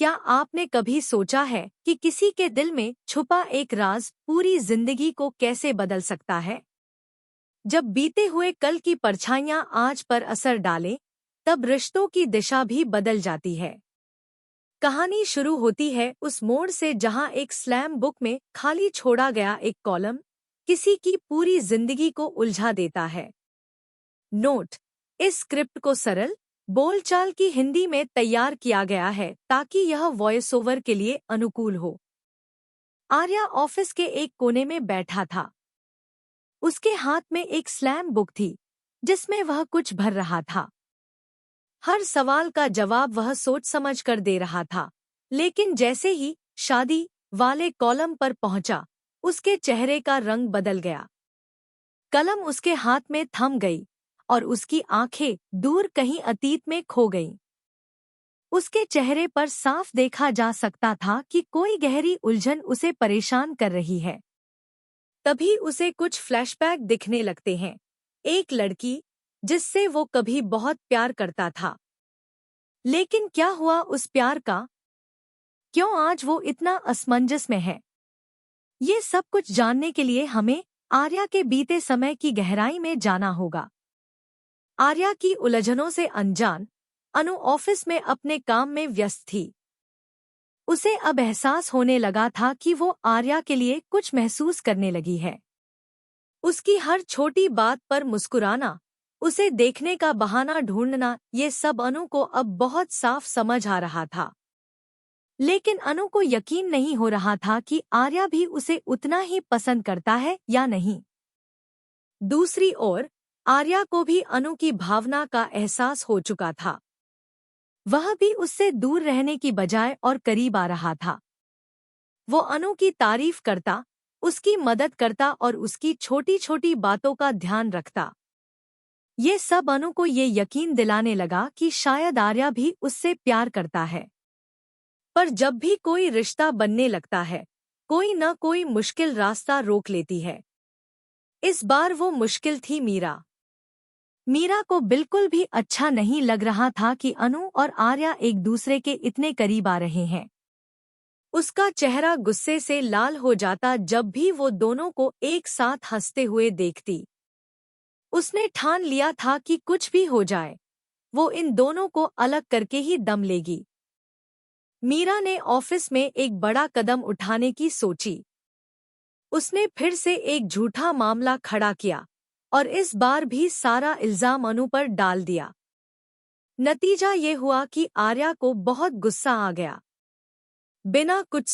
क्या आपने कभी सोचा है कि किसी के दिल में छुपा एक राज पूरी जिंदगी को कैसे बदल सकता है? जब बीते हुए कल की परछाइयां आज पर असर डालें, तब रिश्तों की दिशा भी बदल जाती है। कहानी शुरू होती है उस मोड़ से जहां एक स्लैम बुक में खाली छोड़ा गया एक कॉलम किसी की पूरी जिंदगी को उलझा देता है। नोट: इस स्क्रिप्ट को सरल बोलचाल की हिंदी में तैयार किया गया है ताकि यह वॉइस ओवर के लिए अनुकूल हो। आर्या ऑफिस के एक कोने में बैठा था। उसके हाथ में एक स्लैम बुक थी जिसमें वह कुछ भर रहा था। हर सवाल का जवाब वह सोच समझ कर दे रहा था, लेकिन जैसे ही शादी वाले कॉलम पर पहुंचा, उसके चेहरे का रंग बदल गया। कलम उसके हाथ में थम गई और उसकी आंखें दूर कहीं अतीत में खो गईं। उसके चेहरे पर साफ देखा जा सकता था कि कोई गहरी उलझन उसे परेशान कर रही है। तभी उसे कुछ फ्लैशबैक दिखने लगते हैं। एक लड़की जिससे वो कभी बहुत प्यार करता था। लेकिन क्या हुआ उस प्यार का? क्यों आज वो इतना असमंजस में है? ये सब कुछ जानने के लिए हमें आर्या के बीते समय की गहराई में जाना होगा। आर्या की उलझनों से अनजान अनु ऑफिस में अपने काम में व्यस्त थी। उसे अब एहसास होने लगा था कि वो आर्या के लिए कुछ महसूस करने लगी है। उसकी हर छोटी बात पर मुस्कुराना, उसे देखने का बहाना ढूंढना, ये सब अनु को अब बहुत साफ समझ आ रहा था। लेकिन अनु को यकीन नहीं हो रहा था कि आर्या भी उसे उतना ही पसंद करता है या नहीं। दूसरी ओर आर्या को भी अनु की भावना का एहसास हो चुका था। वह भी उससे दूर रहने की बजाय और करीब आ रहा था। वो अनु की तारीफ करता, उसकी मदद करता और उसकी छोटी छोटी बातों का ध्यान रखता। ये सब अनु को ये यकीन दिलाने लगा कि शायद आर्या भी उससे प्यार करता है। पर जब भी कोई रिश्ता बनने लगता है, कोई न कोई मुश्किल रास्ता रोक लेती है। इस बार वो मुश्किल थी मीरा। मीरा को बिल्कुल भी अच्छा नहीं लग रहा था कि अनु और आर्या एक दूसरे के इतने करीब आ रहे हैं। उसका चेहरा गुस्से से लाल हो जाता जब भी वो दोनों को एक साथ हंसते हुए देखती। उसने ठान लिया था कि कुछ भी हो जाए, वो इन दोनों को अलग करके ही दम लेगी। मीरा ने ऑफिस में एक बड़ा कदम उठाने की सोची। उसने फिर से एक झूठा मामला खड़ा किया और इस बार भी सारा इल्जाम अनु पर डाल दिया। नतीजा ये हुआ कि आर्या को बहुत गुस्सा आ गया। बिना कुछ